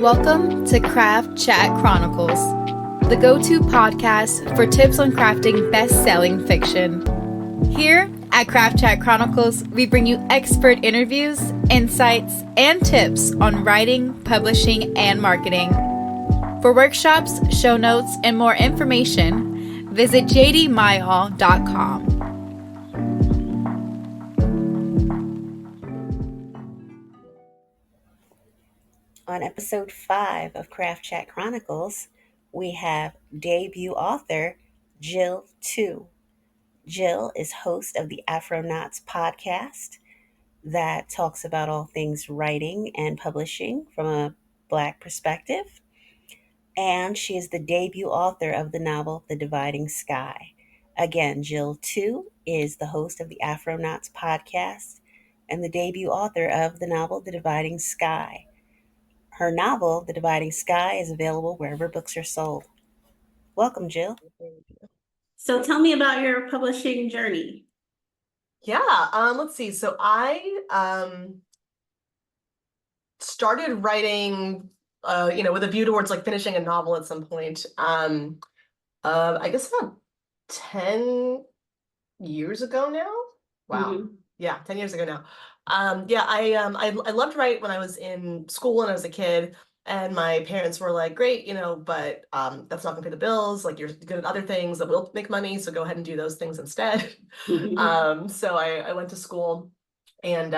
Welcome to Craft Chat Chronicles, the go-to podcast for tips on crafting best-selling fiction. Here at Craft Chat Chronicles, we bring you expert interviews, insights, and tips on writing, publishing, and marketing. For workshops, show notes, and more information, visit J.D.Myall.com. On episode 5 of Craft Chat Chronicles, we have debut author Jill 2. Jill is host of the Afronauts podcast that talks about all things writing and publishing from a Black perspective. And she is the debut author of the novel The Dividing Sky. Again, Jill 2 is the host of the Afronauts podcast and the debut author of the novel The Dividing Sky. Her novel, The Dividing Sky, is available wherever books are sold. Welcome, Jill. So tell me about your publishing journey. Let's see. So I started writing, with a view towards like finishing a novel at some point. I guess about 10 years ago now. Wow. Mm-hmm. Yeah, 10 years ago now. I loved write when I was in school and I was a kid, and my parents were like, great, but that's not gonna pay the bills. Like, you're good at other things that will make money, so go ahead and do those things instead. So I went to school and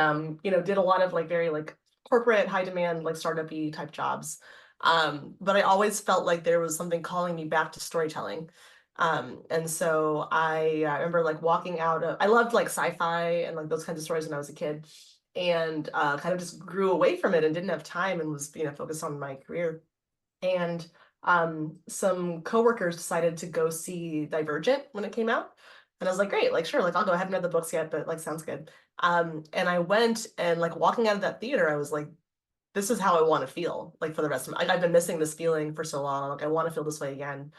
did a lot of like very like corporate, high demand, like startup-y type jobs. But I always felt like there was something calling me back to storytelling. And so I remember like walking out of, I loved like sci-fi and like those kinds of stories when I was a kid, and kind of just grew away from it and didn't have time and was, focused on my career. And some coworkers decided to go see Divergent when it came out. And I was like, great, like, sure, like I'll go. I haven't read the books yet, but like, sounds good. And I went, and like walking out of that theater, I was like, this is how I want to feel like for the rest of my, I've been missing this feeling for so long. Like, I want to feel this way again.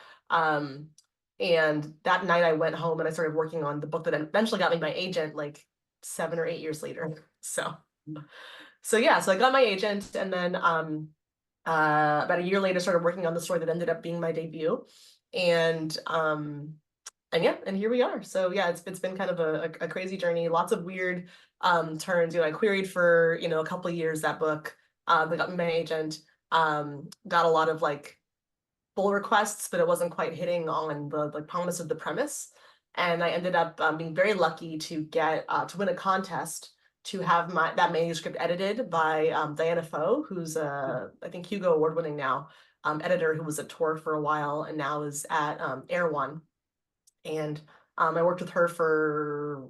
And that night I went home and I started working on the book that eventually got me my agent like 7 or 8 years later. So I got my agent, and then about a year later started working on the story that ended up being my debut. And here we are. So yeah, it's been kind of a crazy journey, lots of weird turns. I queried for a couple of years that book. They got me my agent, got a lot of like pull requests, but it wasn't quite hitting on the like promise of the premise. And I ended up being very lucky to get to win a contest to have that manuscript edited by Diana Foe, who's I think Hugo Award winning now editor, who was at Tor for a while and now is at Erewhon. And I worked with her for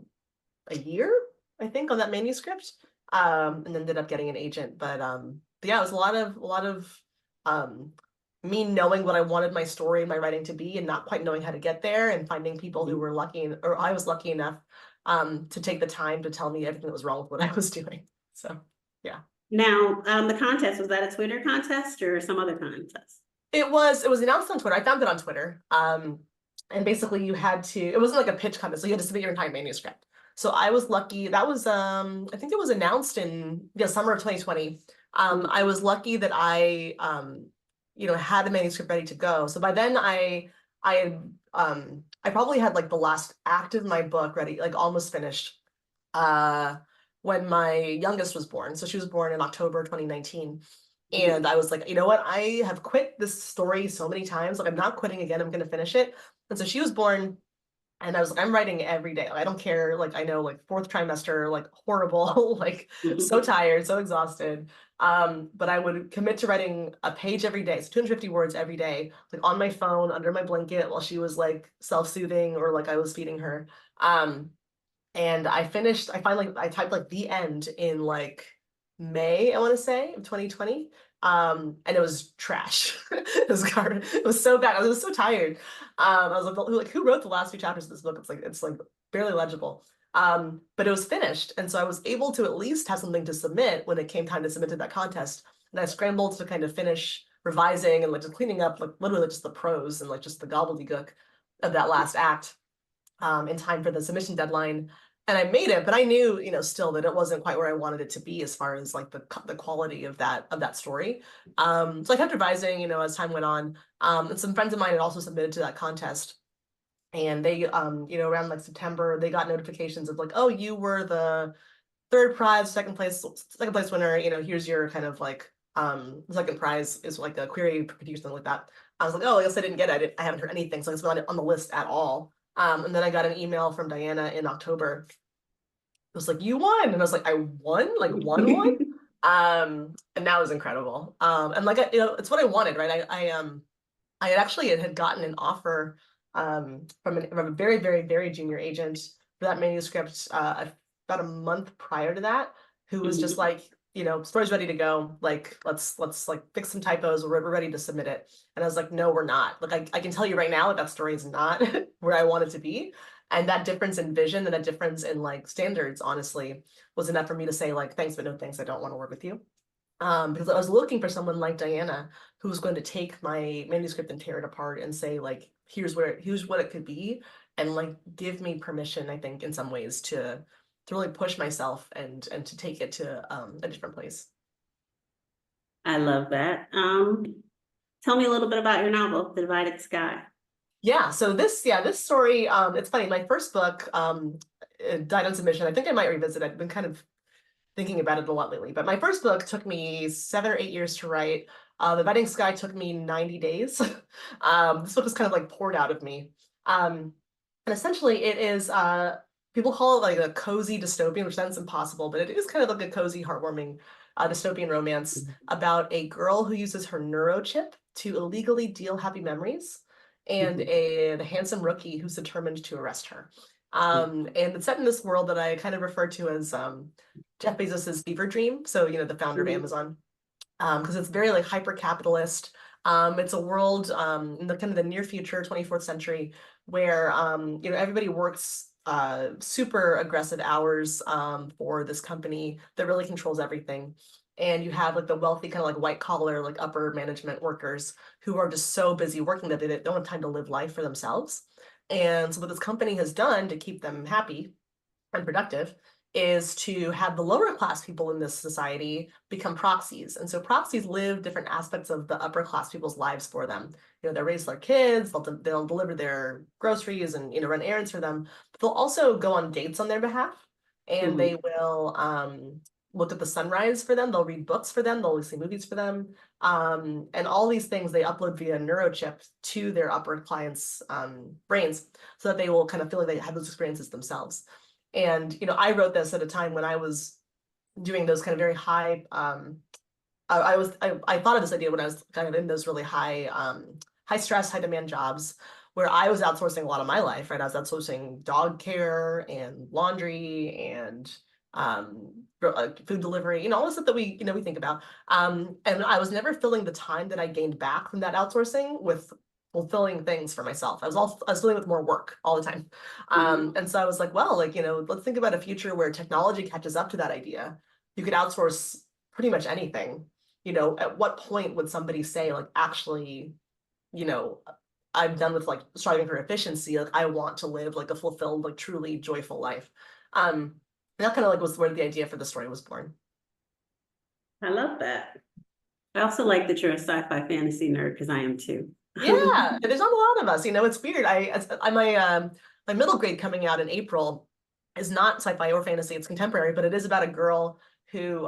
a year, I think, on that manuscript, and ended up getting an agent. But yeah, it was a lot of me knowing what I wanted my story and my writing to be, and not quite knowing how to get there, and finding people who were lucky, or I was lucky enough to take the time to tell me everything that was wrong with what I was doing. So yeah. Now, the contest, was that a Twitter contest or some other contest? It was announced on Twitter. I found it on Twitter. And basically you had to, it wasn't like a pitch contest, so you had to submit your entire manuscript. So I was lucky. That was I think it was announced in the summer of 2020. I was lucky that I had the manuscript ready to go. So by then I probably had like the last act of my book ready, like almost finished, when my youngest was born. So she was born in October 2019. And I was like, you know what? I have quit this story so many times. Like, I'm not quitting again. I'm going to finish it. And so she was born, and I was like, I'm writing every day. Like, I don't care. Like, I know, like, 4th trimester, like, horrible, like, so tired, so exhausted. But I would commit to writing a page every day, so 250 words every day, like on my phone, under my blanket, while she was like self-soothing or like I was feeding her. And I typed like the end in like May, I want to say, of 2020. And it was trash. It was garbage. It was so bad. I was so tired. I was like, who wrote the last few chapters of this book? It's like barely legible. But it was finished. And so I was able to at least have something to submit when it came time to submit to that contest. And I scrambled to kind of finish revising and like just cleaning up like literally just the prose and like just the gobbledygook of that last act in time for the submission deadline. and I made it, but I knew, still that it wasn't quite where I wanted it to be as far as like the quality of that story. So I kept revising, as time went on. And some friends of mine had also submitted to that contest. And they, around like September, they got notifications of like, oh, you were the third prize, second place winner. Here's your kind of like second prize is like a query critique or something like that. I was like, oh, I guess I didn't get it. I haven't heard anything, so it's not on the list at all. And then I got an email from Diana in October. It was like, you won, and I was like, I won, like won. And that was incredible. And like it's what I wanted, right? I had gotten an offer from a very, very, very junior agent for that manuscript about a month prior to that, who was just like, story's ready to go. Like, let's like fix some typos. We're ready to submit it. And I was like, no, we're not. Like, I can tell you right now that story is not where I want it to be. And that difference in vision and that difference in like standards, honestly, was enough for me to say like, thanks, but no thanks. I don't want to work with you. Because I was looking for someone like Diana who was going to take my manuscript and tear it apart and say like, here's what it could be, and like give me permission, I think, in some ways to really push myself and to take it to a different place. I love that. Tell me a little bit about your novel, The Divided Sky. Yeah, so this story, it's funny. My first book died on submission. I think I might revisit it. I've been kind of thinking about it a lot lately. But my first book took me 7 or 8 years to write. The Dividing Sky took me 90 days. This book was kind of like poured out of me. And essentially it is, people call it like a cozy dystopian, which sounds impossible, but it is kind of like a cozy, heartwarming dystopian romance about a girl who uses her neurochip to illegally deal happy memories, and the handsome rookie who's determined to arrest her. And it's set in this world that I kind of refer to as Jeff Bezos's fever dream. So, the founder of Amazon, because it's very like hyper capitalist. It's a world in the kind of the near future, 24th century, where everybody works super aggressive hours for this company that really controls everything. And you have like the wealthy kind of like white collar, like upper management workers who are just so busy working that they don't have time to live life for themselves. And so what this company has done to keep them happy and productive is to have the lower class people in this society become proxies. And so proxies live different aspects of the upper class people's lives for them. They raise their kids, they'll deliver their groceries and run errands for them. But they'll also go on dates on their behalf, and they will look at the sunrise for them. They'll read books for them. They'll see movies for them. And all these things they upload via neurochip to their upper clients' brains, so that they will kind of feel like they have those experiences themselves. And I wrote this at a time when I was doing those kind of very high. I thought of this idea when I was kind of in those really high stress, high demand jobs where I was outsourcing a lot of my life. Right, I was outsourcing dog care and laundry and food delivery, all the stuff that we think about. And I was never filling the time that I gained back from that outsourcing with fulfilling things for myself. I was dealing with more work all the time. And so I was like, well, let's think about a future where technology catches up to that idea. You could outsource pretty much anything. At what point would somebody say, like, actually, I'm done with like striving for efficiency. Like, I want to live like a fulfilled, like truly joyful life. That kind of like was where the idea for the story was born. I love that. I also like that you're a sci-fi fantasy nerd, because I am too. Yeah, there's not a lot of us. It's weird. My middle grade coming out in April is not sci-fi or fantasy. It's contemporary, but it is about a girl who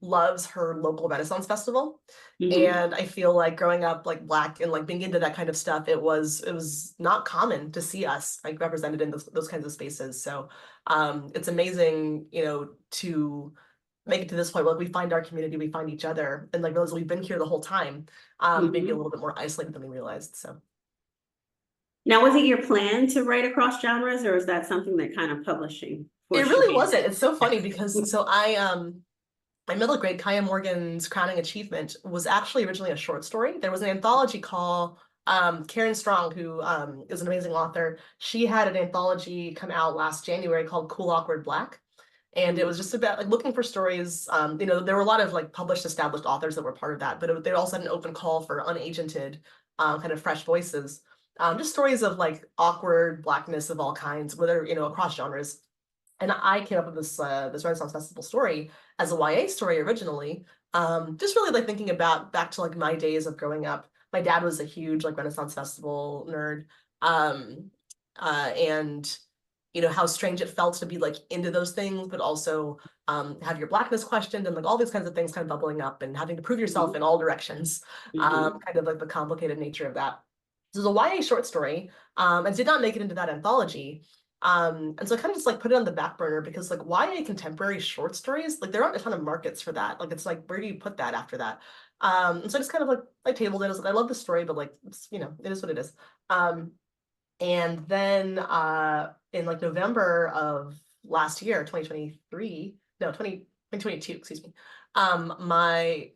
loves her local Renaissance festival. And I feel like growing up like Black and like being into that kind of stuff, it was not common to see us like represented in those kinds of spaces. So it's amazing, to make it to this point where like, we find our community, we find each other, and like realize we've been here the whole time, maybe a little bit more isolated than we realized. So now, was it your plan to write across genres, or is that something that kind of publishing? It really wasn't. It's so funny because so my middle grade, Kaya Morgan's crowning achievement was actually originally a short story. There was an anthology called Karen Strong, who is an amazing author. She had an anthology come out last January called Cool Awkward Black. And it was just about like looking for stories. There were a lot of like published established authors that were part of that, but they also had an open call for unagented kind of fresh voices. Just stories of like awkward Blackness of all kinds, whether, across genres. And I came up with this Renaissance Festival story as a YA story originally. Just really like thinking about back to like my days of growing up. My dad was a huge like Renaissance Festival nerd. Um, and how strange it felt to be like into those things, but also have your blackness questioned and like all these kinds of things kind of bubbling up and having to prove yourself in all directions. Kind of like the complicated nature of that. This is a YA short story, and did not make it into that anthology. And so I kind of just like put it on the back burner because like YA contemporary short stories, like there aren't a ton of markets for that. Like it's like, where do you put that after that? And so I just kind of like I tabled it. I was like, I love the story, but like it's, it is what it is. And then in like November of last year, 2023, no, 2022, excuse me, my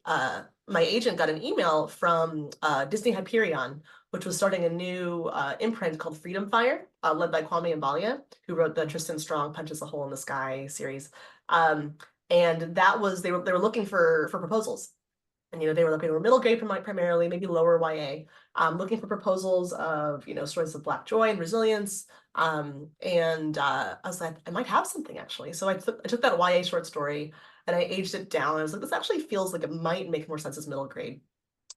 agent got an email from Disney Hyperion, which was starting a new imprint called Freedom Fire, led by Kwame Mbalia, who wrote the Tristan Strong Punches a Hole in the Sky series. And that was, they were looking for proposals. And they were looking for middle grade primarily, maybe lower YA, looking for proposals of stories of Black joy and resilience. And I was like, I might have something actually. So I took that YA short story and I aged it down. I was like, this actually feels like it might make more sense as middle grade.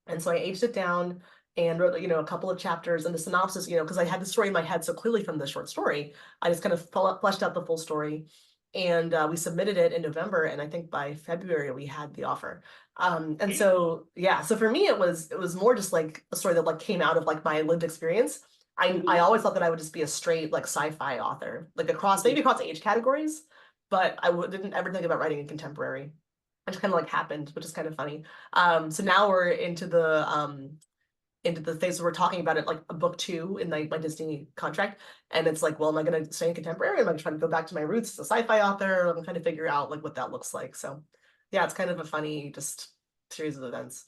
And so I aged it down and wrote, a couple of chapters and the synopsis, because I had the story in my head so clearly from the short story. I just kind of fleshed out the full story. And we submitted it in November, and I think by February we had the offer. And so yeah, so for me it was more just like a story that like came out of like my lived experience. I always thought that I would just be a straight like sci-fi author, like maybe across age categories, but didn't ever think about writing in contemporary. It just kind of like happened, which is kind of funny. So now we're into the phase where we're talking about it like a book 2 in my Disney contract. And it's like, well, am I going to stay in contemporary? Am I trying to go back to my roots as a sci-fi author? I'm trying to figure out like what that looks like. So yeah, it's kind of a funny just series of events.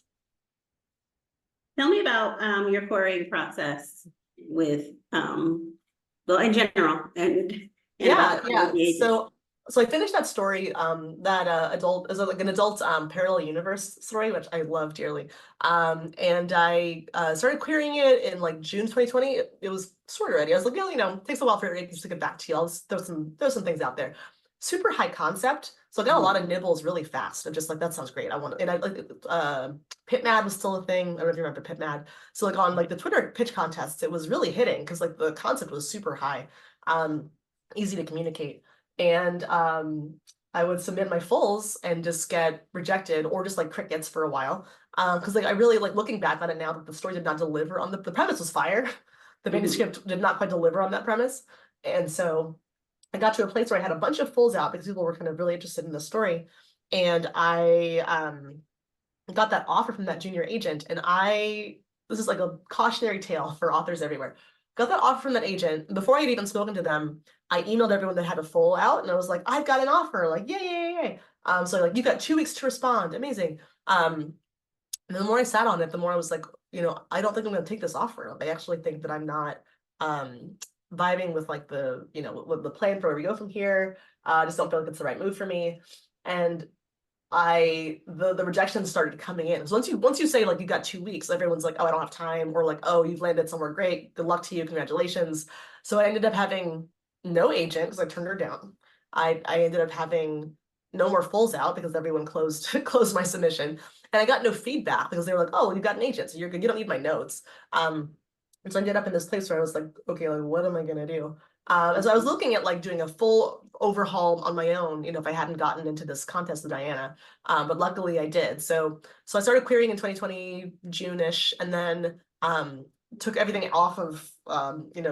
Tell me about your querying process with well, in general and yeah. So I finished that story, that adult is like an adult parallel universe story, which I love dearly. And I started querying it in like June 2020. It was sort of ready. I was like, it takes a while for it to get back to you. I'll just throw some things out there. Super high concept. So I got a lot of nibbles really fast. I'm just like, that sounds great. I want to, and I like PitMad was still a thing. I don't know if you remember PitMad. So like on like the Twitter pitch contests, it was really hitting because like the concept was super high, easy to communicate. And I would submit my fulls and just get rejected or just like crickets for a while. Because like I really like looking back on it now that the story did not deliver on the premise was fire. The manuscript did not quite deliver on that premise. And so I got to a place where I had a bunch of fulls out because people were kind of really interested in the story. And I got that offer from that junior agent. And this is like a cautionary tale for authors everywhere. Got that offer from that agent. Before I had even spoken to them, I emailed everyone that had a full out and I was like, I've got an offer, like, yay. So like, you've got 2 weeks to respond. Amazing. And the more I sat on it, the more I was like, I don't think I'm going to take this offer. I actually think that I'm not vibing with like with the plan for where we go from here. I just don't feel like it's the right move for me. And the rejections started coming in. So once you say like you got 2 weeks, everyone's like, oh, I don't have time, or like, oh, you've landed somewhere great. Good luck to you. Congratulations. So I ended up having no agent because I turned her down. I ended up having no more fulls out because everyone closed my submission. And I got no feedback because they were like, oh, you got an agent, so you're good. You don't need my notes. And so I ended up in this place where I was like, okay, like what am I gonna do? And so I was looking at like doing a full overhaul on my own, if I hadn't gotten into this contest with Diana. But luckily I did. So I started querying in 2020, June-ish, and then took everything off of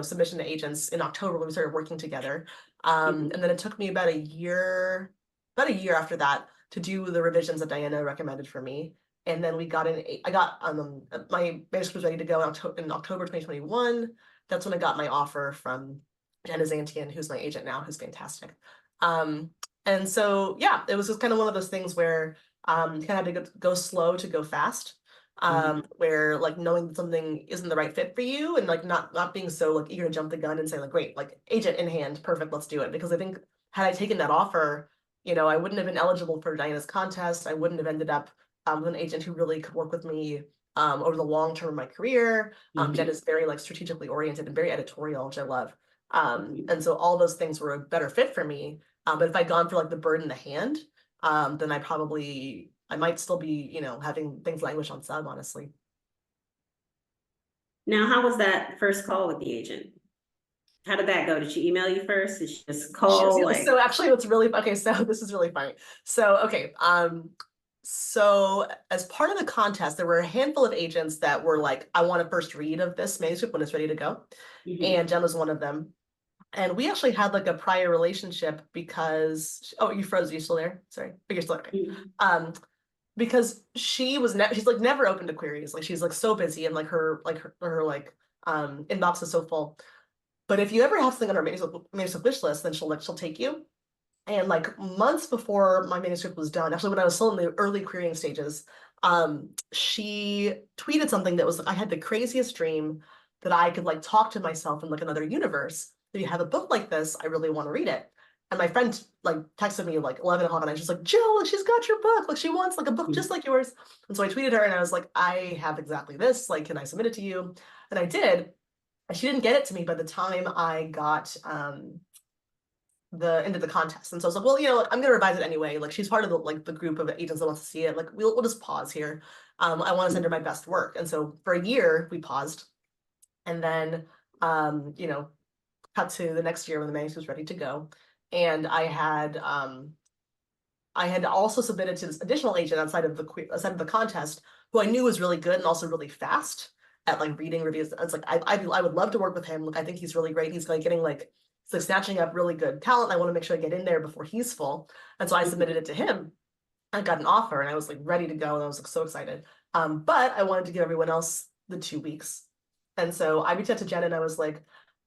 submission to agents in October when we started working together. And then it took me about a year after that to do the revisions that Diana recommended for me. And then I got my manuscript was ready to go in October 2021. That's when I got my offer from Jenna Zantian, who's my agent now, who's fantastic. And so, yeah, it was just kind of one of those things where you kind of had to go slow to go fast, where like knowing that something isn't the right fit for you and like not being so like eager to jump the gun and say like, great, like agent in hand, perfect, let's do it. Because I think had I taken that offer, I wouldn't have been eligible for Diana's contest. I wouldn't have ended up with an agent who really could work with me over the long term of my career. Jen is very like strategically oriented and very editorial, which I love. And so all those things were a better fit for me. But if I'd gone for like the bird in the hand, then I might still be, you know, having things languish on sub, honestly. Now, how was that first call with the agent? How did that go? Did she email you first? Did she just call? So actually, what's really okay. So this is really funny. So okay, so as part of the contest, there were a handful of agents that were like, "I want a first read of this manuscript when it's ready to go," and Jen was one of them. And we actually had like a prior relationship because you froze. Are you still there? Sorry, but you're still there. Because she's like never open to queries. Like she's like so busy and like her inbox is so full. But if you ever have something on her manuscript wish list, then she'll take you. And like months before my manuscript was done, actually when I was still in the early querying stages, she tweeted something that was like, I had the craziest dream that I could like talk to myself in like another universe. If you have a book like this, I really want to read it. And my friend like texted me like 11 o'clock and I was just like, Jill, she's got your book. Like she wants like a book just like yours. And so I tweeted her and I was like, I have exactly this. Like, can I submit it to you? And I did. And she didn't get it to me by the time I got the end of the contest. And so I was like, well, you know, I'm gonna revise it anyway. Like she's part of the group of agents that wants to see it. Like we'll just pause here. I want to send her my best work. And so for a year we paused. And then you know, cut to the next year when the manuscript was ready to go. And I had also submitted to this additional agent outside of the contest, who I knew was really good and also really fast at like reading reviews. It's like I would love to work with him. Like I think he's really great. He's like getting like snatching up really good talent. I want to make sure I get in there before he's full. And so I submitted it to him. I got an offer and I was like ready to go and I was like so excited. But I wanted to give everyone else the 2 weeks. And so I reached out to Jen and I was like,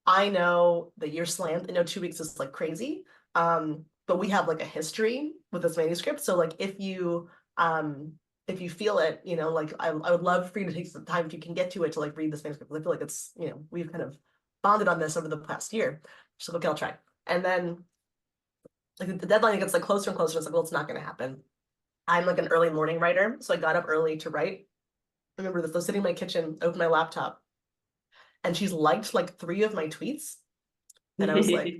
I know that you're slammed. I know 2 weeks is like crazy. But we have like a history with this manuscript. So like if you feel it, you know, like I would love for you to take some time if you can get to it to like read this manuscript. I feel like it's, you know, we've kind of bonded on this over the past year. She's like, okay, I'll try. And then like the deadline gets like closer and closer. It's like, well, it's not going to happen. I'm like an early morning writer. So I got up early to write. I remember this, I was sitting in my kitchen, opened my laptop, and she's liked like 3 of my tweets. And I was like,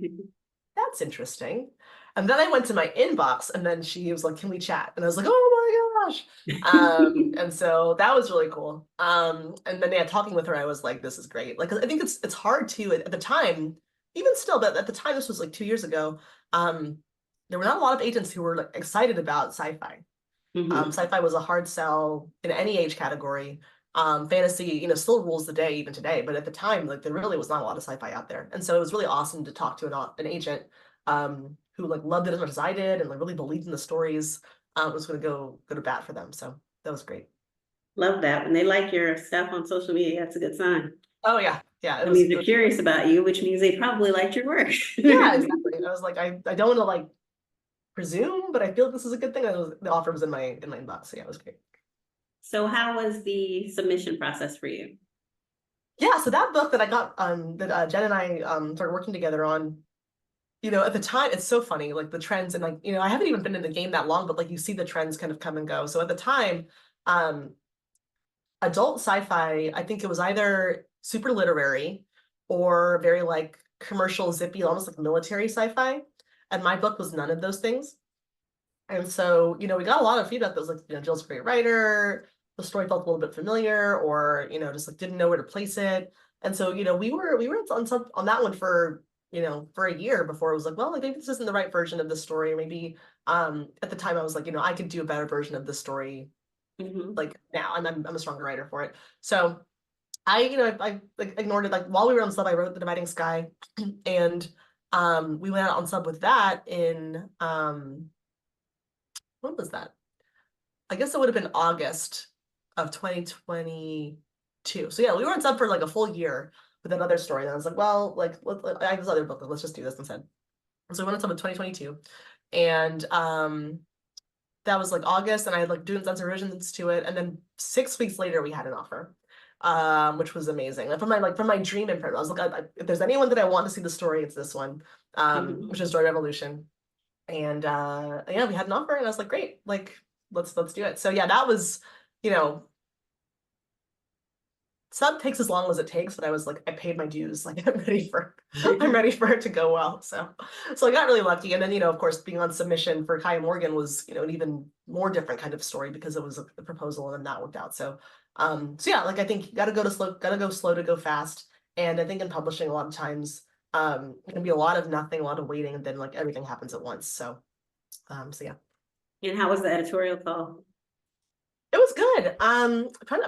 that's interesting. And then I went to my inbox and then she was like, can we chat? And I was like, oh my gosh. And so that was really cool. And then yeah, talking with her, I was like, this is great. Like, I think it's hard to at the time, even still, but at the time, this was like 2 years ago, there were not a lot of agents who were like excited about sci-fi. Sci-fi was a hard sell in any age category. Fantasy, you know, still rules the day even today, but at the time, like there really was not a lot of sci-fi out there. And so it was really awesome to talk to an agent who like loved it as much as I did and like really believed in the stories. Was going to go to bat for them. So that was great. Love that. When they like your stuff on social media, that's a good sign. Oh yeah. Yeah. It means they're curious about you, which means they probably liked your work. Yeah, exactly. I was like, I don't want to like presume, but I feel like this is a good thing. The offer was in my inbox. So yeah, it was great. So how was the submission process for you? Yeah, so that book that I got, that Jen and I started working together on, you know, at the time, it's so funny, like the trends and like, you know, I haven't even been in the game that long, but like you see the trends kind of come and go. So at the time, adult sci-fi, I think it was either super literary or very like commercial, zippy, almost like military sci-fi. And my book was none of those things. And so, you know, we got a lot of feedback that was like, you know, Jill's a great writer. The story felt a little bit familiar, or, you know, just like didn't know where to place it. And so, you know, we were on that one for, you know, for a year before it was like, well, like maybe this isn't the right version of the story. Maybe at the time I was like, you know, I could do a better version of the story. Like now, I'm a stronger writer for it. So I, you know, I like ignored it. Like while we were on sub, I wrote The Dividing Sky, and we went out on sub with that in when was that? I guess it would have been August of 2022. So yeah, we were on sub for like a full year with that other story. And I was like, well, like I have this other book, let's just do this instead. And so we went on sub in 2022. And that was like August, and I had like doing some revisions to it. And then 6 weeks later, we had an offer, which was amazing. And from my dream imprint, I was like, if there's anyone that I want to see the story, it's this one, which is Joy Revolution. And yeah, we had an offer, and I was like, great, like let's do it. So yeah, that was, you know, sub takes as long as it takes, but I was like, I paid my dues. Like I'm ready for it to go well. So I got really lucky. And then, of course, being on submission for Kai Morgan was, an even more different kind of story because it was a proposal and that worked out. So yeah, like I think you gotta go slow to go fast. And I think in publishing a lot of times, it can be a lot of nothing, a lot of waiting, and then like everything happens at once. So yeah. And how was the editorial call? It was good.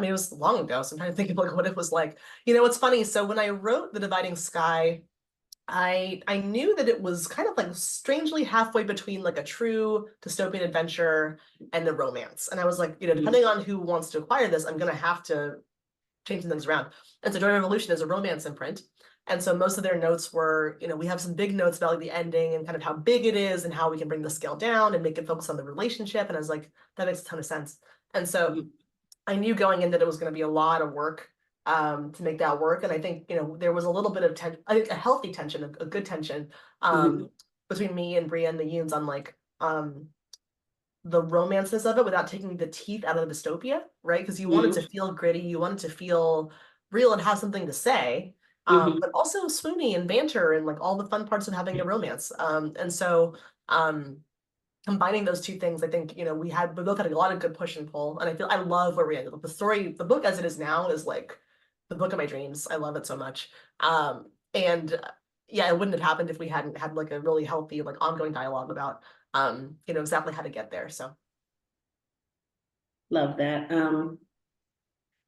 It was long ago, so I'm trying to think of like what it was like. It's funny. So when I wrote The Dividing Sky, I knew that it was kind of like strangely halfway between like a true dystopian adventure and a romance. And I was like, depending on who wants to acquire this, I'm gonna have to change some things around. And so Joy Revolution is a romance imprint. And so most of their notes were, we have some big notes about like the ending and kind of how big it is and how we can bring the scale down and make it focus on the relationship. And I was like, that makes a ton of sense. And so I knew going in that it was going to be a lot of work to make that work. And I think, there was a little bit of tension, I think a healthy tension, a good tension between me and Bria and the Yoons on like the romances of it without taking the teeth out of the dystopia, right? Because you want it to feel gritty, you want it to feel real and have something to say, but also swoony and banter and like all the fun parts of having a romance. And so combining those two things, I think, we both had a lot of good push and pull. And I love where we ended up. The book as it is now is like the book of my dreams. I love it so much. And yeah, it wouldn't have happened if we hadn't had like a really healthy, like ongoing dialogue about exactly how to get there. So love that.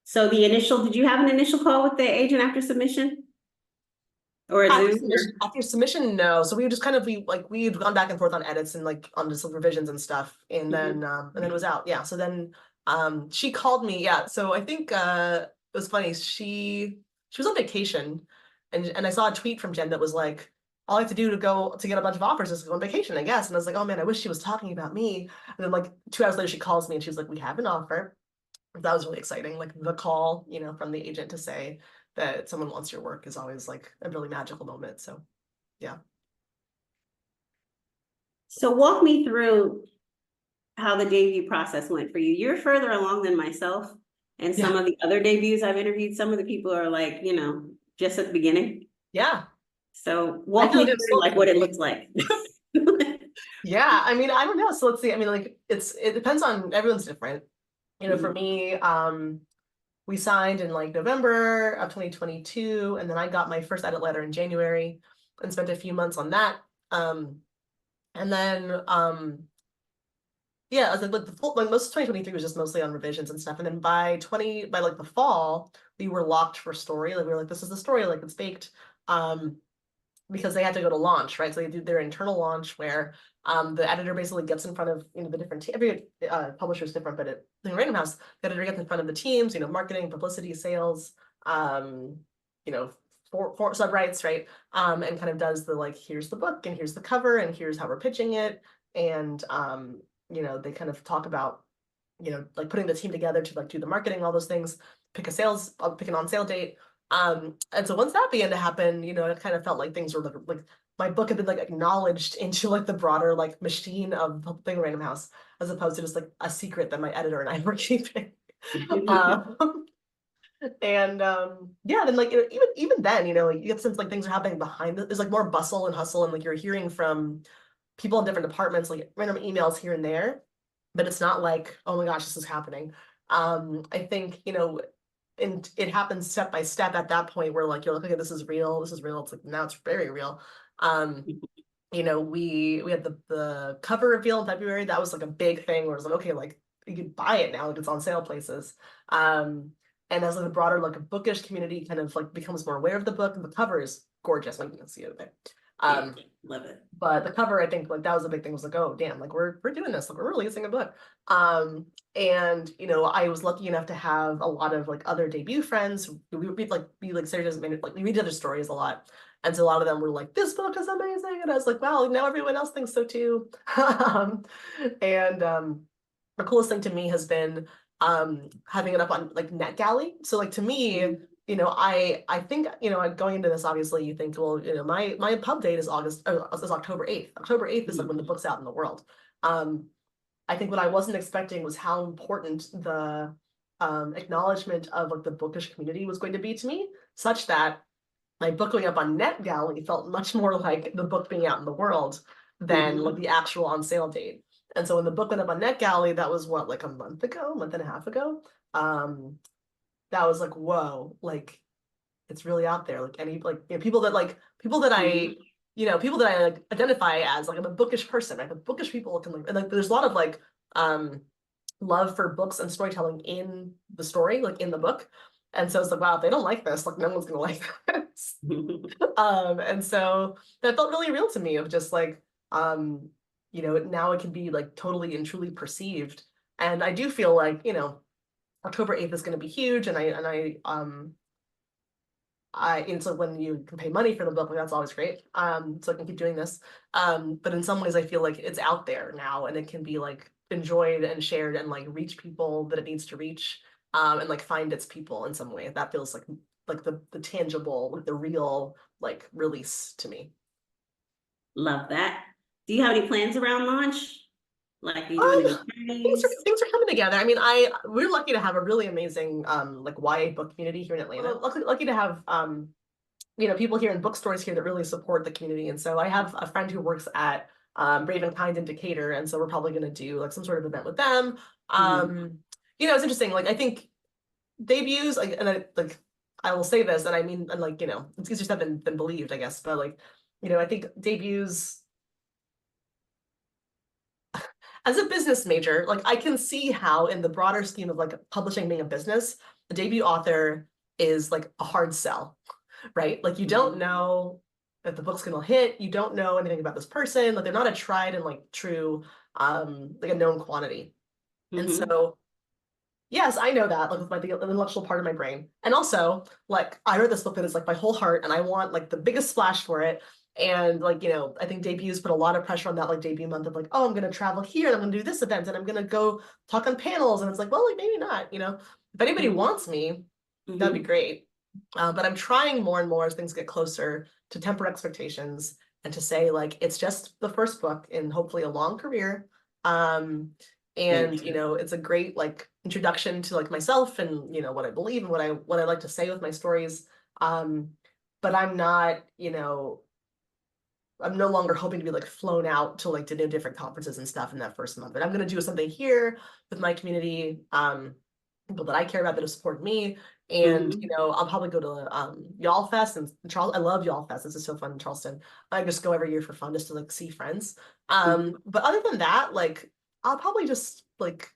So did you have an initial call with the agent after submission? Or after submission, no. So we just kind of we'd gone back and forth on edits and like on just revisions and stuff, and then it was out. Yeah. So then she called me. Yeah. So I think it was funny. She was on vacation, and I saw a tweet from Jen that was like, all I have to do to get a bunch of offers is go on vacation, I guess. And I was like, oh man, I wish she was talking about me. And then like 2 hours later, she calls me and she was like, we have an offer. That was really exciting. Like the call, from the agent to say that someone wants your work is always like a really magical moment. So yeah. So walk me through how the debut process went for you. You're further along than myself. And some of the other debuts I've interviewed, some of the people are like, just at the beginning. Yeah. So walk me through like what it looks like. Yeah. I mean, I don't know. So let's see. I mean, like it depends on, everyone's different. For me, we signed in like November of 2022, and then I got my first edit letter in January and spent a few months on that. And then yeah, I was like most of 2023 was just mostly on revisions and stuff. And then by like the fall, we were locked for story. Like we were like, this is the story, like it's baked. Because they had to go to launch, right? So they do their internal launch where the editor basically gets in front of the different every publisher is different, but in Random House, the editor gets in front of the teams, marketing, publicity, sales, for sub-rights, right? And kind of does the like, here's the book and here's the cover and here's how we're pitching it, and they kind of talk about like putting the team together to like do the marketing, all those things, pick an on-sale date. And so once that began to happen, it kind of felt like things were like my book had been like acknowledged into like the broader like machine of publishing Random House, as opposed to just like a secret that my editor and I were keeping. And yeah, then like even then, like you get the sense like things are happening behind there's like more bustle and hustle, and like you're hearing from people in different departments, like random emails here and there, but it's not like, oh my gosh, this is happening. I think, and it happens step by step at that point where like you're like, okay, this is real. It's like now it's very real. We had the cover reveal in February. That was like a big thing where it's like, okay, like you could buy it now, like it's on sale places. And as like the broader like a bookish community kind of like becomes more aware of the book, and the cover is gorgeous when you can see it. Love it. But the cover, I think like that was a big thing, was like, oh damn, like we're doing this, like we're releasing a book. And I was lucky enough to have a lot of like other debut friends. We read Sarah doesn't mean like we read other stories a lot. And so a lot of them were like, this book is amazing. And I was like, wow, now everyone else thinks so too. And the coolest thing to me has been having it up on like NetGalley. So like to me, I think, going into this, obviously you think, well, my pub date is October 8th. October 8th is like when the book's out in the world. I think what I wasn't expecting was how important the acknowledgement of like the bookish community was going to be to me, such that my book going up on NetGalley felt much more like the book being out in the world than like the actual on sale date. And so when the book went up on NetGalley, that was what, like a month and a half ago. That was like, whoa, like it's really out there. Like any like people that I people that I like identify as like I'm a bookish person, right? The bookish people can like, and like there's a lot of like love for books and storytelling in the story, like in the book. And so it's like, wow, if they don't like this, like no one's gonna like this. And so that felt really real to me of just like, now it can be like totally and truly perceived. And I do feel like, October 8th is going to be huge. And and so when you can pay money for the book, like, that's always great. So I can keep doing this. But in some ways I feel like it's out there now and it can be like enjoyed and shared and like reach people that it needs to reach, and like find its people in some way. That feels like the tangible, like the real like release to me. Love that. Do you have any plans around launch? Like, are you doing any things parties? are coming together. I mean, we're lucky to have a really amazing like YA book community here in Atlanta. Lucky to have people here in bookstores here that really support the community. And so I have a friend who works at Brave and Kind in Decatur, and so we're probably going to do like some sort of event with them. It's interesting. Like I think debuts, like, and I will say this, and I mean, and like it's easier said than believed, I guess. But like I think debuts, as a business major, like I can see how in the broader scheme of like publishing being a business, the debut author is like a hard sell, right? Like you don't know if the book's gonna hit, you don't know anything about this person, like they're not a tried and like true, like a known quantity. And so yes, I know that, like with the intellectual part of my brain. And also, like I wrote this book that is like my whole heart and I want like the biggest splash for it. And like, I think debuts put a lot of pressure on that like debut month of like, oh, I'm gonna travel here and I'm gonna do this event and I'm gonna go talk on panels. And it's like, well, like maybe not, if anybody wants me, that'd be great. But I'm trying more and more as things get closer to temper expectations and to say like, it's just the first book in hopefully a long career. And it's a great like introduction to like myself and what I believe and what I like to say with my stories. But I'm not, I'm no longer hoping to be like flown out to like to different conferences and stuff in that first month. But I'm going to do something here with my community, people that I care about that have supported me. And I'll probably go to Y'all Fest and Charles. I love Y'all Fest. This is so fun in Charleston. I just go every year for fun, just to like see friends. But other than that, like I'll probably just like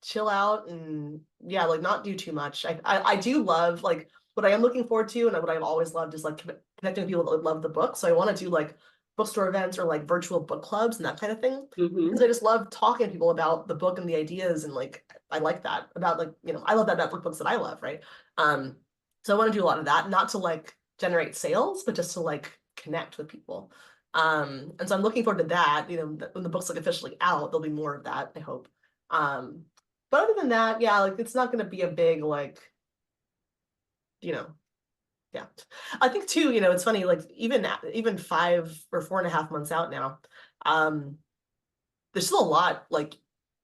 chill out and like not do too much. I do love like what I am looking forward to and what I've always loved is like connecting with people that love the book. So I want to do like bookstore events or like virtual book clubs and that kind of thing. Because I just love talking to people about the book and the ideas and like I like that about like, I love that about books that I love, right? So I want to do a lot of that, not to like generate sales, but just to like connect with people. And so I'm looking forward to that. When the book's like officially out, there'll be more of that, I hope. But other than that, yeah, like it's not going to be a big like, yeah. I think too, it's funny, like even 5 or 4.5 months out now, there's still a lot like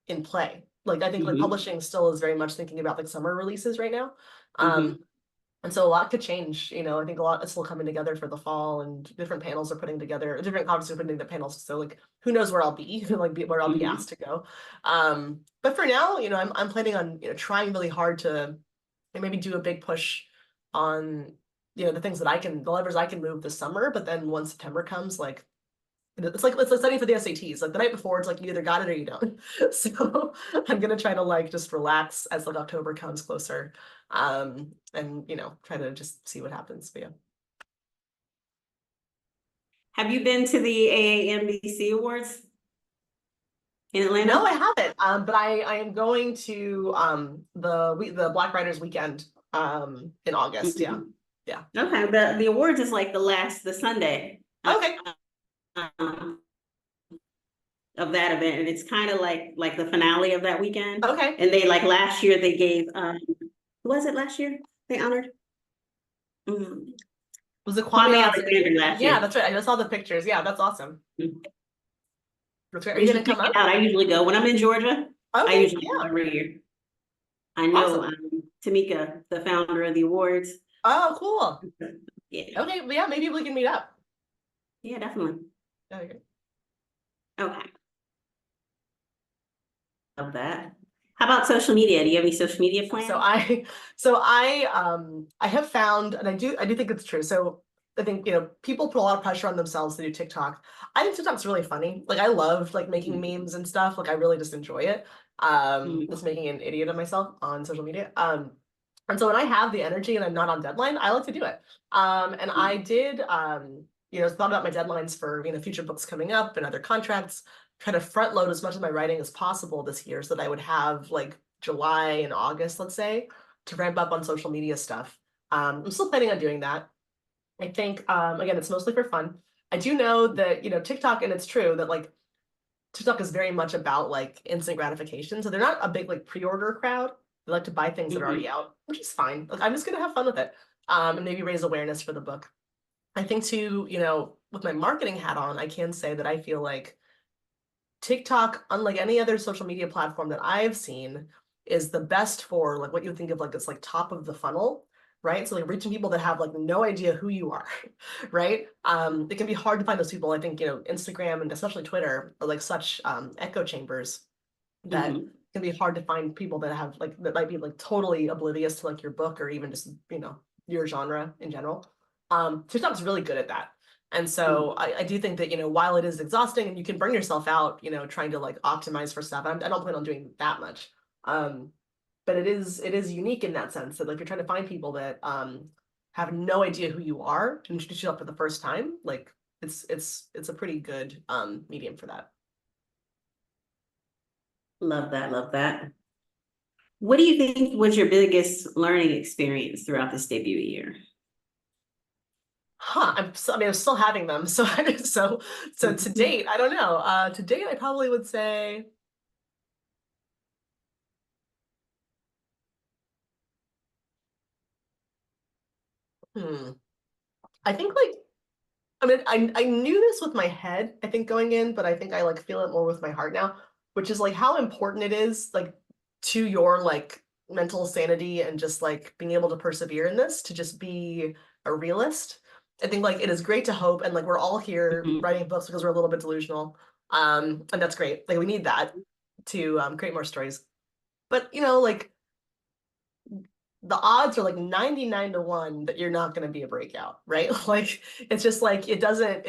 in play. Like I think like publishing still is very much thinking about like summer releases right now. And so a lot could change, I think a lot is still coming together for the fall and different panels are putting together, different conferences are putting together panels. So like, who knows where I'll be, like where I'll be asked to go. But for now, I'm planning on, trying really hard to maybe do a big push on, the levers I can move this summer. But then once September comes, like, it's like studying for the SATs. Like the night before, it's like you either got it or you don't. So I'm gonna try to like just relax as like October comes closer, and try to just see what happens. But yeah. Have you been to the AAMBC Awards in Atlanta? No, I haven't. But I am going to the Black Writers Weekend in August. Yeah. Okay. The awards is like the Sunday. Okay. Of that event, and it's kind of like the finale of that weekend. Okay. And they like last year they gave who was it last year they honored? Was it Kwame Alexander last year? Yeah, that's right. I just saw the pictures. Yeah, that's awesome. That's right. Are You you should gonna come check up? it out. I usually go when I'm in Georgia. Okay, I usually go every year. I know Awesome. Tamika, the founder of the awards. Oh, cool. Yeah, Okay, well, yeah, maybe we can meet up. yeah, definitely. Okay. Okay, love that. How about social media? Do you have any social media plans? So I have found, and I do think it's true. So I think, people put a lot of pressure on themselves to do TikTok. I think TikTok's really funny. Like I love like making memes and stuff. Like I really just enjoy it. Just making an idiot of myself on social media. And so when I have the energy and I'm not on deadline, I like to do it. And I did, thought about my deadlines for, future books coming up and other contracts, try to front load as much of my writing as possible this year so that I would have like July and August, let's say, to ramp up on social media stuff. I'm still planning on doing that. I think, again, it's mostly for fun. I do know that, TikTok, and it's true that like TikTok is very much about like instant gratification. So they're not a big like pre-order crowd. They like to buy things that are already out, which is fine. Like I'm just gonna have fun with it. And maybe raise awareness for the book. I think too, with my marketing hat on, I can say that I feel like TikTok, unlike any other social media platform that I've seen, is the best for like what you would think of like as like top of the funnel, right? So like reaching people that have like no idea who you are, right? It can be hard to find those people. I think, Instagram and especially Twitter are like such echo chambers that can be hard to find people that have like that might be like totally oblivious to like your book or even just, your genre in general. TikTok's really good at that. And so I do think that, while it is exhausting and you can burn yourself out, trying to like optimize for stuff, I don't plan on doing that much. Um, but it is unique in that sense that like you're trying to find people that have no idea who you are and introduce yourself for the first time. Like it's a pretty good medium for that. Love that, love that. What do you think was your biggest learning experience throughout this debut year? I'm still having them. So to date, I don't know. To date, I probably would say, hmm, I think like, I knew this with my head, I think going in, but I think I like feel it more with my heart now, which is like how important it is like to your like mental sanity and just like being able to persevere in this to just be a realist. I think like it is great to hope and like we're all here writing books because we're a little bit delusional. And that's great. Like we need that to create more stories. But like the odds are like 99 to 1 that you're not going to be a breakout, right? Like it's just like it doesn't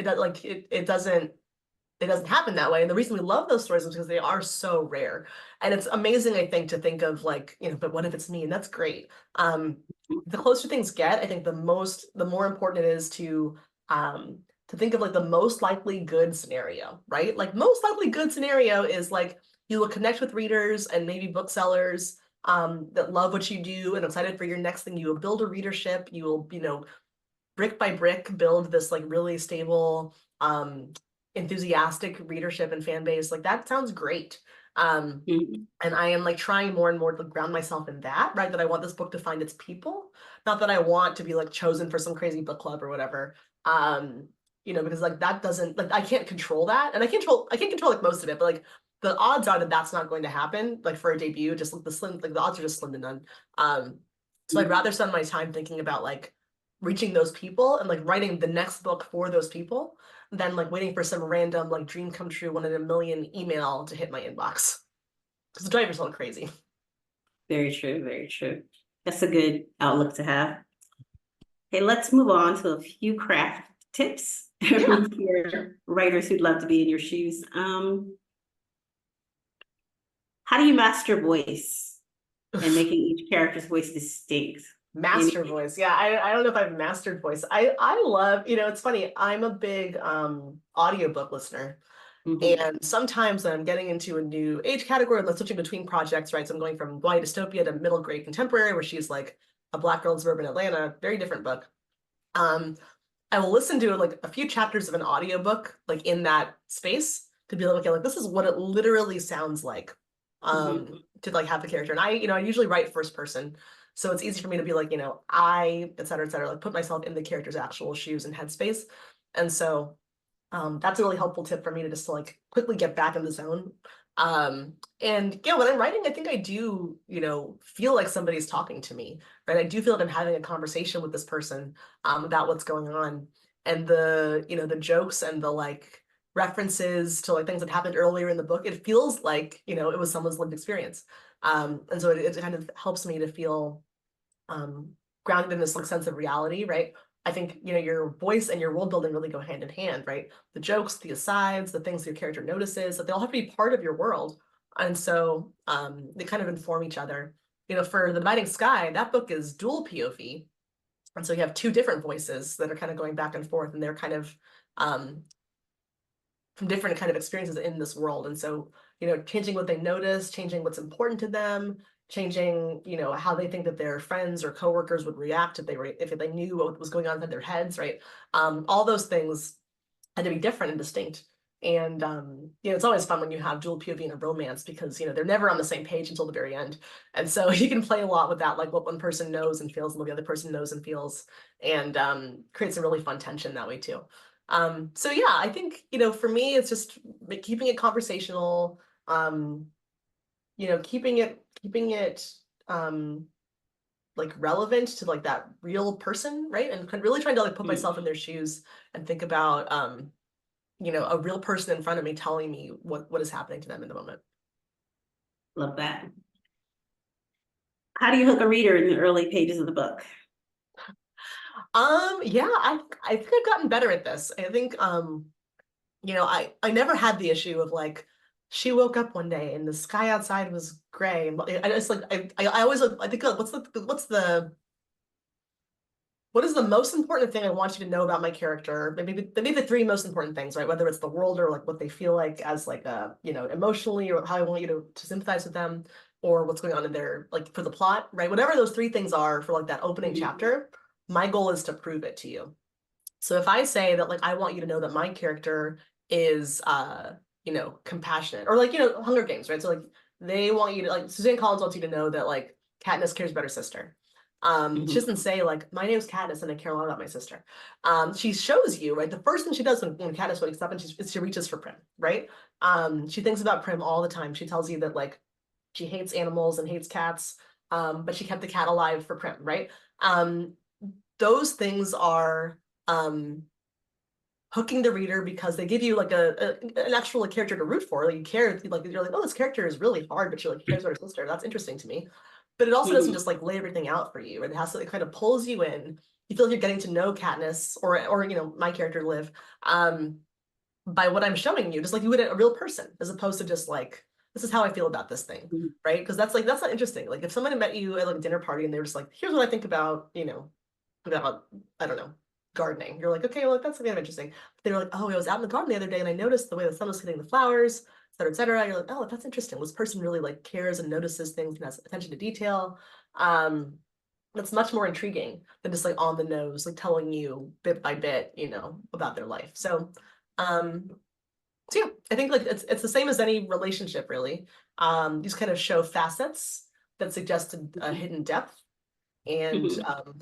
happen that way. And the reason we love those stories is because they are so rare. And it's amazing, I think, to think of like, but what if it's me? And that's great. The closer things get, I think the more important it is to think of like the most likely good scenario, right? Like most likely good scenario is like you will connect with readers and maybe booksellers that love what you do and excited for your next thing. You will build a readership. You will, brick by brick build this like really stable enthusiastic readership and fan base. Like that sounds great. And I am like trying more and more to ground myself in that, right? That I want this book to find its people, not that I want to be like chosen for some crazy book club or whatever. Because like that doesn't like I can't control that, and I can't control like most of it, but like the odds are that that's not going to happen. Like for a debut, just like the odds are just slim to none. So I'd rather spend my time thinking about like reaching those people and like writing the next book for those people than like waiting for some random like dream come true 1 in a million email to hit my inbox because the drivers look crazy. Very true, very true. That's a good outlook to have. Okay, let's move on to a few craft tips Yeah. for writers who'd love to be in your shoes. How do you master voice and making each character's voice distinct? Master voice. Yeah, I don't know if I've mastered voice. I love, it's funny, I'm a big audiobook listener. And sometimes when I'm getting into a new age category, I'm switching between projects, right? So I'm going from YA dystopia to middle grade contemporary, where she's like a Black girl in suburban Atlanta, very different book. I will listen to like a few chapters of an audiobook, like in that space, to be like, okay, like this is what it literally sounds like, to like have the character. And I usually write first person, so it's easy for me to be like, et cetera, like put myself in the character's actual shoes and headspace. And so that's a really helpful tip for me to just like quickly get back in the zone. And yeah, when I'm writing, I think I do, feel like somebody's talking to me, right? I do feel like I'm having a conversation with this person about what's going on. And the jokes and the like references to like things that happened earlier in the book, it feels like, it was someone's lived experience. And so it kind of helps me to feel um, grounded in this like sense of reality, right? I think your voice and your world building really go hand in hand, right? The jokes, the asides, the things your character notices, that they all have to be part of your world, and so they kind of inform each other. For The Dividing Sky, that book is dual POV, and so you have two different voices that are kind of going back and forth, and they're kind of um, from different kind of experiences in this world. And so, changing what they notice, changing what's important to them, changing, how they think that their friends or coworkers would react if they knew what was going on in their heads, right? All those things had to be different and distinct. And it's always fun when you have dual POV in a romance because they're never on the same page until the very end. And so you can play a lot with that, like what one person knows and feels and what the other person knows and feels, and creates a really fun tension that way too. So yeah, I think, for me, it's just keeping it conversational, keeping it like relevant to like that real person, right? And really trying to like put myself in their shoes and think about, a real person in front of me telling me what is happening to them in the moment. Love that. How do you hook a reader in the early pages of the book? Yeah, I think I've gotten better at this. I think, I never had the issue of like, she woke up one day and the sky outside was gray. And I just like, I always, I think, what is the most important thing I want you to know about my character? Maybe the three most important things, right? Whether it's the world or like what they feel like as like emotionally, or how I want you to sympathize with them, or what's going on in their like for the plot, right? Whatever those three things are for like that opening chapter, my goal is to prove it to you. So if I say that like I want you to know that my character is compassionate, or like Hunger Games, right? So like they want you to like Suzanne Collins wants you to know that like Katniss cares about her sister. She doesn't say like my name's Katniss and I care a lot about my sister. She shows you, right? The first thing she does when Katniss wakes up and she reaches for Prim, right? She thinks about Prim all the time. She tells you that like she hates animals and hates cats, but she kept the cat alive for Prim, right? Those things are hooking the reader because they give you like an actual character to root for. Like you care, like you're like, oh, this character is really hard, but she like cares about her sister. That's interesting to me. But it also doesn't just like lay everything out for you. It has to, it kind of pulls you in. You feel like you're getting to know Katniss or my character Liv, by what I'm showing you, just like you would a real person, as opposed to just like, this is how I feel about this thing, right? Because that's not interesting. Like if somebody met you at like a dinner party and they were just like, here's what I think about, about, I don't know, gardening. You're like, okay, well, that's kind of interesting. But they were like, oh, I was out in the garden the other day and I noticed the way the sun was hitting the flowers, et cetera, et cetera. You're like, oh, that's interesting. This person really like cares and notices things and has attention to detail. That's much more intriguing than just like on the nose, like telling you bit by bit, about their life. Um, so yeah, I think like it's the same as any relationship, really. These kind of show facets that suggest a hidden depth and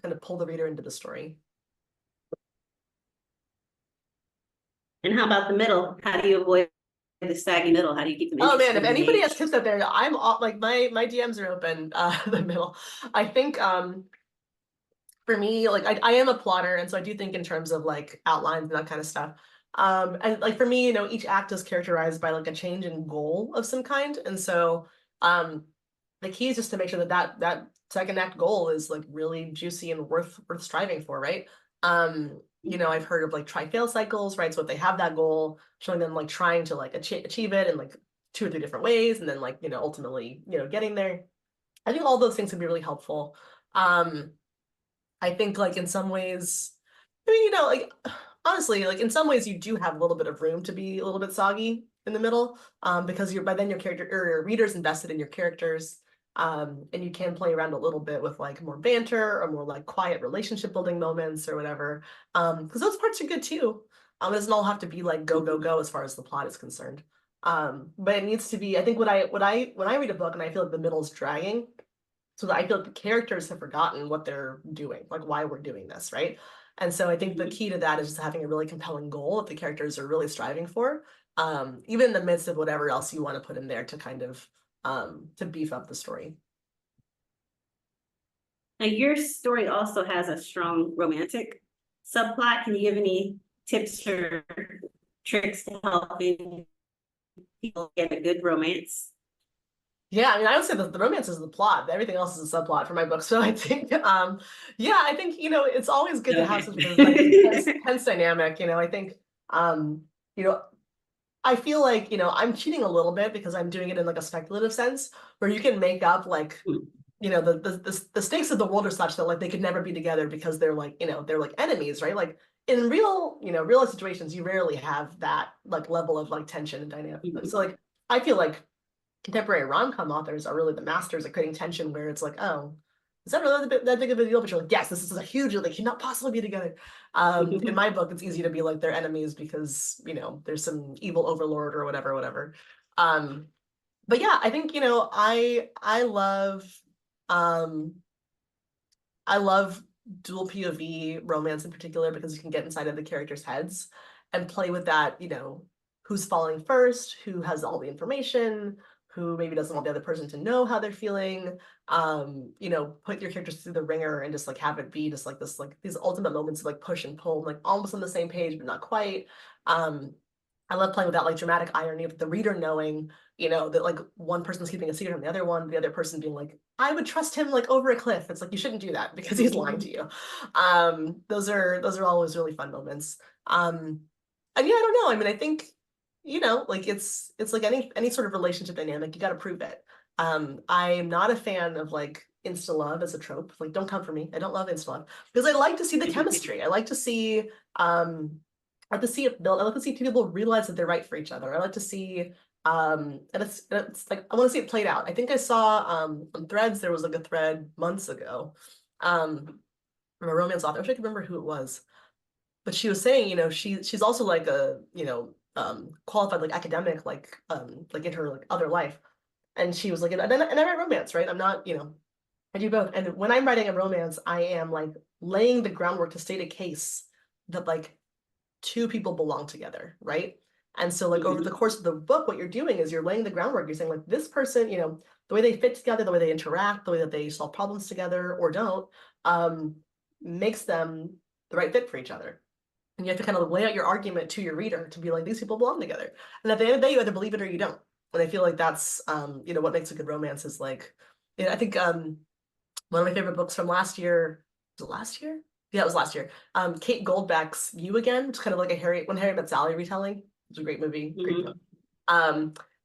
kind of pull the reader into the story. And how about the middle? How do you avoid the saggy middle? How do you keep them Oh interested man, if and anybody has engaged? tips out there, I'm all, like my DMs are open. The middle. I think for me, like I am a plotter, and so I do think in terms of like outlines and that kind of stuff. And like for me, each act is characterized by like a change in goal of some kind, and so the key is just to make sure that second act goal is like really juicy and worth striving for, right? I've heard of like try fail cycles, right? So if they have that goal, showing them like trying to like achieve it in like 2 or 3 different ways, and then like ultimately getting there. I think all those things can be really helpful. I think like in some ways, I mean, like honestly, like in some ways you do have a little bit of room to be a little bit soggy in the middle, because by then your character or your reader's invested in your characters, and you can play around a little bit with like more banter or more like quiet relationship building moments or whatever, because those parts are good too. It doesn't all have to be like go go go as far as the plot is concerned. But it needs to be. I think when I read a book and I feel like the middle's dragging, so that I feel like the characters have forgotten what they're doing, like why we're doing this, right? And so I think the key to that is just having a really compelling goal that the characters are really striving for. even in the midst of whatever else you want to put in there to kind of to beef up the story. Now, your story also has a strong romantic subplot. Can you give any tips or tricks to helping people get a good romance? Yeah, I mean, I would say the romance is the plot. Everything else is a subplot for my book. So I think, yeah, I think, it's always good to have some sort of like tense dynamic. I think, you know, I feel like, I'm cheating a little bit because I'm doing it in like a speculative sense where you can make up like, the stakes of the world are such that like they could never be together because they're like, they're like enemies, right? Like in real situations, you rarely have that like level of like tension and dynamic. So like, I feel like contemporary rom-com authors are really the masters at creating tension where it's like, oh, is that really that big of a deal? But you're like, yes, this is a huge deal. They cannot possibly be together. In my book, it's easy to be like they're enemies because, there's some evil overlord or whatever. But yeah, I think, um, I love dual POV romance in particular because you can get inside of the characters' heads and play with that, who's falling first, who has all the information, who maybe doesn't want the other person to know how they're feeling. Put your characters through the ringer and just like have it be just like this, like these ultimate moments of like push and pull, like almost on the same page, but not quite. I love playing with that like dramatic irony of the reader knowing, that like one person's keeping a secret from the other person being like, I would trust him like over a cliff. It's like you shouldn't do that because he's lying to you. Those are always really fun moments. And yeah, I don't know. I mean, I think, like it's like any sort of relationship dynamic, you got to prove it. I'm not a fan of like insta love as a trope. Like, don't come for me. I don't love insta love because I like to see the chemistry. I like to see I like to see it build. I like to see two people realize that they're right for each other. I like to see, and it's like I want to see it played out. I think I saw on Threads there was like a thread months ago, from a romance author. I wish I could remember who it was, but she was saying, she's also like a qualified like academic like in her like other life, and she was like, and I write romance, right? I'm not, I do both, and when I'm writing a romance, I am like laying the groundwork to state a case that like two people belong together, right? And so like over the course of the book, what you're doing is you're laying the groundwork. You're saying like this person, the way they fit together, the way they interact, the way that they solve problems together or don't, makes them the right fit for each other. And you have to kind of lay out your argument to your reader to be like, these people belong together. And at the end of the day, you either believe it or you don't. And I feel like that's, what makes a good romance is like, I think one of my favorite books from last year, was it last year? Yeah, it was last year. Kate Goldbeck's You Again, which is kind of like When Harry Met Sally retelling. It's a great movie, great book.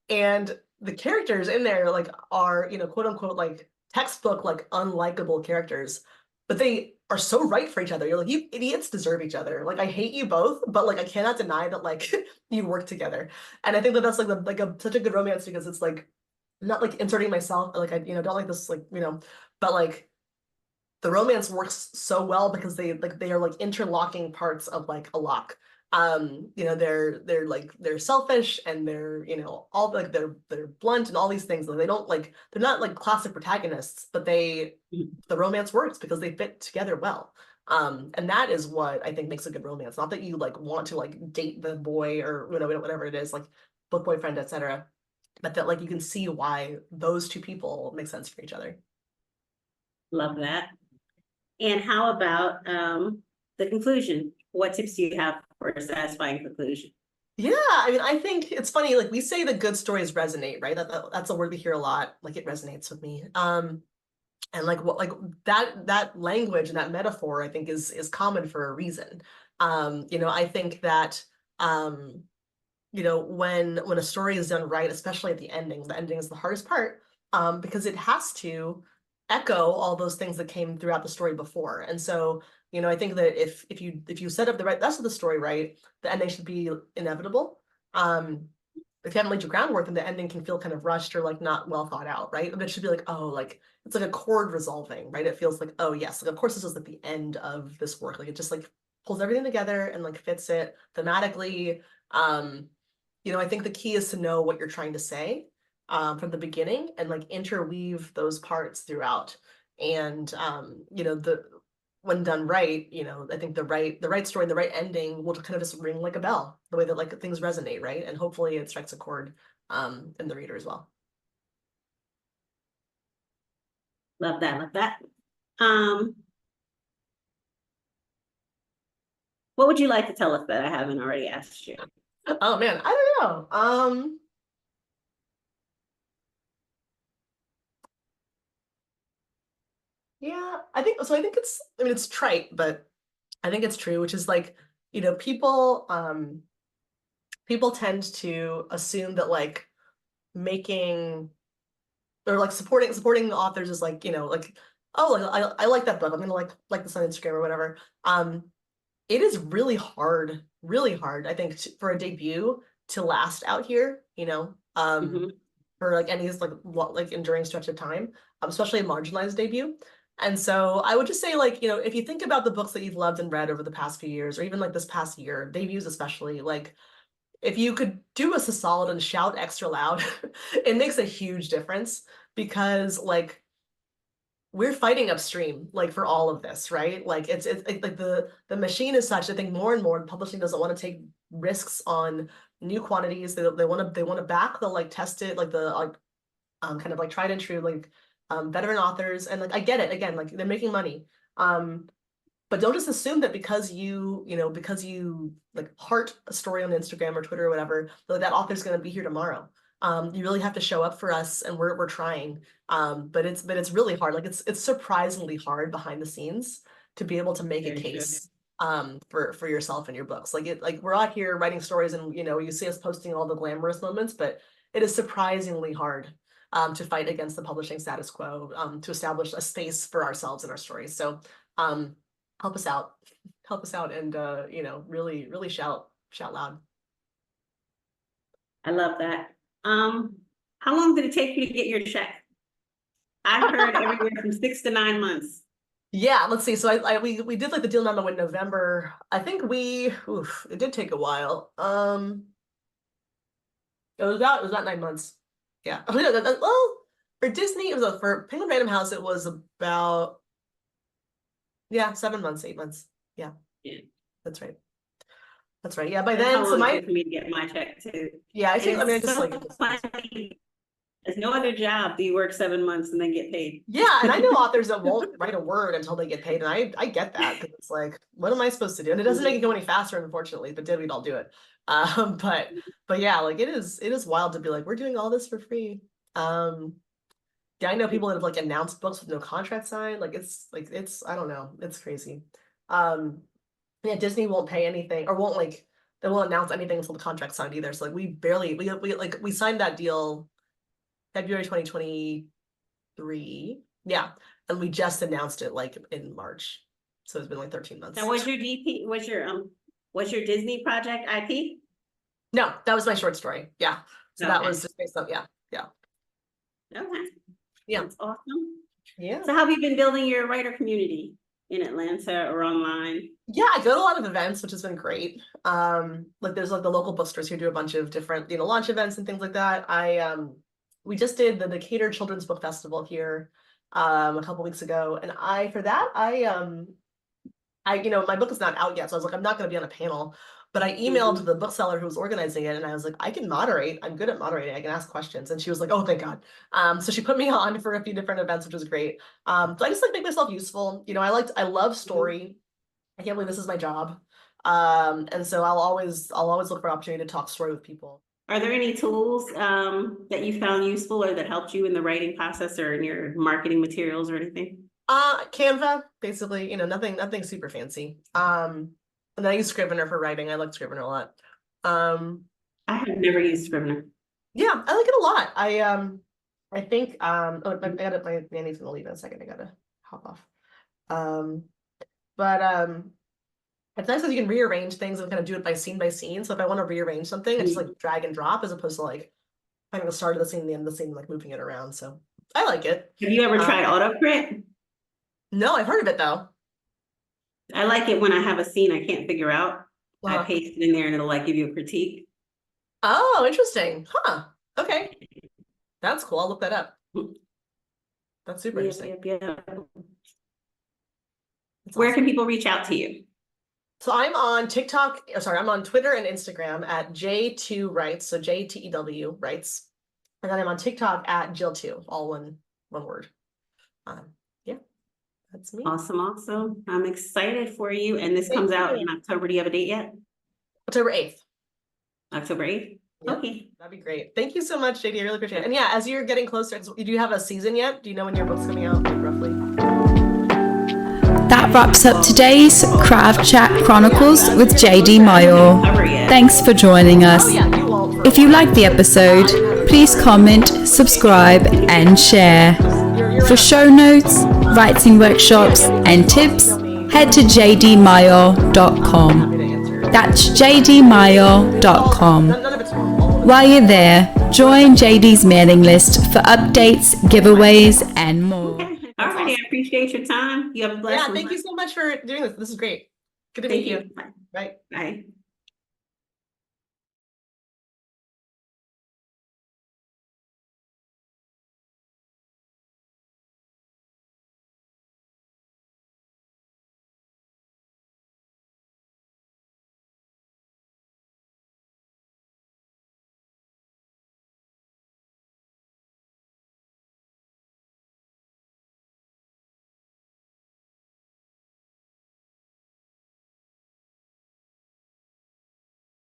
And the characters in there like are, quote unquote, like textbook, like unlikable characters, but they are so right for each other. You're like, you idiots deserve each other. Like, I hate you both, but like, I cannot deny that like you work together. And I think that that's like such a good romance because it's like, I'm not like inserting myself, like I, don't like this, like, but like the romance works so well because they are like interlocking parts of like a lock. They're like they're selfish and they're all like they're blunt and all these things. Like, they don't like they're not like classic protagonists, but the romance works because they fit together well. And that is what I think makes a good romance. Not that you like want to like date the boy or whatever it is, like book boyfriend, etc. But that like you can see why those two people make sense for each other. Love that. And how about the conclusion? What tips do you have for a satisfying conclusion? Yeah, I mean, I think it's funny, like we say that good stories resonate, right? That's a word we hear a lot, like it resonates with me. And like what like that language and that metaphor, I think is common for a reason. I think that when a story is done right, especially at the ending is the hardest part, because it has to echo all those things that came throughout the story before. And so, I think that if you set up the rest of the story right, the ending should be inevitable. If you haven't laid your groundwork, then the ending can feel kind of rushed or like not well thought out, right? And it should be like, oh, like it's like a chord resolving, right? It feels like, oh yes, like of course this is like the end of this work. Like it just like pulls everything together and like fits it thematically. I think the key is to know what you're trying to say from the beginning and like interweave those parts throughout. And when done right, I think the right story, the right ending will kind of just ring like a bell, the way that like things resonate, right? And hopefully it strikes a chord in the reader as well. Love that, love that. What would you like to tell us that I haven't already asked you? Oh man, I don't know. Yeah, I think so. I think it's trite, but I think it's true, which is like, people tend to assume that like making or like supporting the authors is like, like, oh, like I like that book. I'm gonna like this on Instagram or whatever. It is really hard, I think, for a debut to last out here, for like any like enduring stretch of time, especially a marginalized debut. And so I would just say, like, if you think about the books that you've loved and read over the past few years, or even like this past year, debuts especially, like if you could do us a solid and shout extra loud, it makes a huge difference because like we're fighting upstream like for all of this, right? Like it's like the machine is such, I think more and more publishing doesn't want to take risks on new quantities. They want to back the like tested like the like kind of like tried and true like veteran authors. And like I get it, again, like they're making money. But don't just assume that because you like heart a story on Instagram or Twitter or whatever, that author's going to be here tomorrow. You really have to show up for us, and we're trying. But it's really hard. Like it's surprisingly hard behind the scenes to be able to make a case for yourself and your books. Like we're out here writing stories, and you see us posting all the glamorous moments, but it is surprisingly hard to fight against the publishing status quo, to establish a space for ourselves and our stories. So help us out. Help us out and really, really shout loud. I love that. How long did it take you to get your check? I've heard everywhere from 6 to 9 months. Yeah, let's see. So we did like the deal memo in November. I think it did take a while. It was about 9 months. Yeah. Well, for Disney, for Penguin Random House, it was about 7 months, 8 months. Yeah. Yeah. That's right. That's right. Yeah. By That's then, how so long it took for me to get my check too. yeah, I think I just so like funny. There's no other job do you work 7 months and then get paid. yeah, and I know authors that won't write a word until they get paid, and I get that because it's like, what am I supposed to do? And it doesn't make it go any faster, unfortunately. But did we'd all do it? But yeah, like it is wild to be like, we're doing all this for free. Yeah, I know people that have like announced books with no contract signed. Like it's I don't know, it's crazy. Yeah, Disney won't pay anything or they won't announce anything until the contract's signed either. So like we signed that deal February 2023. Yeah. And we just announced it like in March. So it's been like 13 months. Now what's your Disney project IP? No, that was my short story. Yeah. So that was just based on Okay. Yeah. That's awesome. Yeah. So how have you been building your writer community in Atlanta or online? Yeah, I go to a lot of events, which has been great. Like there's like the local bookstores who do a bunch of different, launch events and things like that. We just did the Decatur Children's Book Festival here a couple weeks ago, and my book is not out yet, so I was like, I'm not going to be on a panel, but I emailed the bookseller who was organizing it, and I was like, I can moderate. I'm good at moderating. I can ask questions, and she was like, oh, thank God. So she put me on for a few different events, which was great. So I just like make myself useful. I love story. I can't believe this is my job. And so I'll always look for opportunity to talk story with people. Are there any tools that you found useful or that helped you in the writing process or in your marketing materials or anything? Canva, basically, nothing super fancy. And then I use Scrivener for writing. I like Scrivener a lot. I have never used Scrivener. Yeah, I like it a lot. I think my nanny's gonna leave in a second. I gotta hop off. But it's nice because you can rearrange things and kind of do it by scene. So if I want to rearrange something, I just like drag and drop as opposed to like finding the start of the scene, the end of the scene, like moving it around. So I like it. Have you ever tried AutoCrit? No, I've heard of it though. I like it when I have a scene I can't figure out. I paste it in there and it'll like give you a critique. Oh, interesting. Huh. Okay. That's cool. I'll look that up. That's super interesting. Yeah. Where can people reach out to you? So I'm on I'm on Twitter and Instagram at J2Writes, so JTEW Writes. And then I'm on TikTok at Jill2, all one word. Yeah, that's me. Awesome. I'm excited for you. And this comes out in October. Do you have a date yet? October 8th. October 8th? Yep. Okay. That'd be great. Thank you so much, JD. I really appreciate it. And yeah, as you're getting closer, do you have a season yet? Do you know when your book's coming out, like, roughly? That wraps up today's Craft Chat Chronicles with J.D.Myall. Thanks for joining us. If you liked the episode, please comment, subscribe, and share. For show notes, writing workshops, and tips, head to jdmyall.com. That's jdmyall.com. While you're there, join JD's mailing list for updates, giveaways, and more. All right, I appreciate your time. You have a blessed one. Yeah, thank you so much for doing this. This is great. Good to meet you. Bye. Bye. Bye.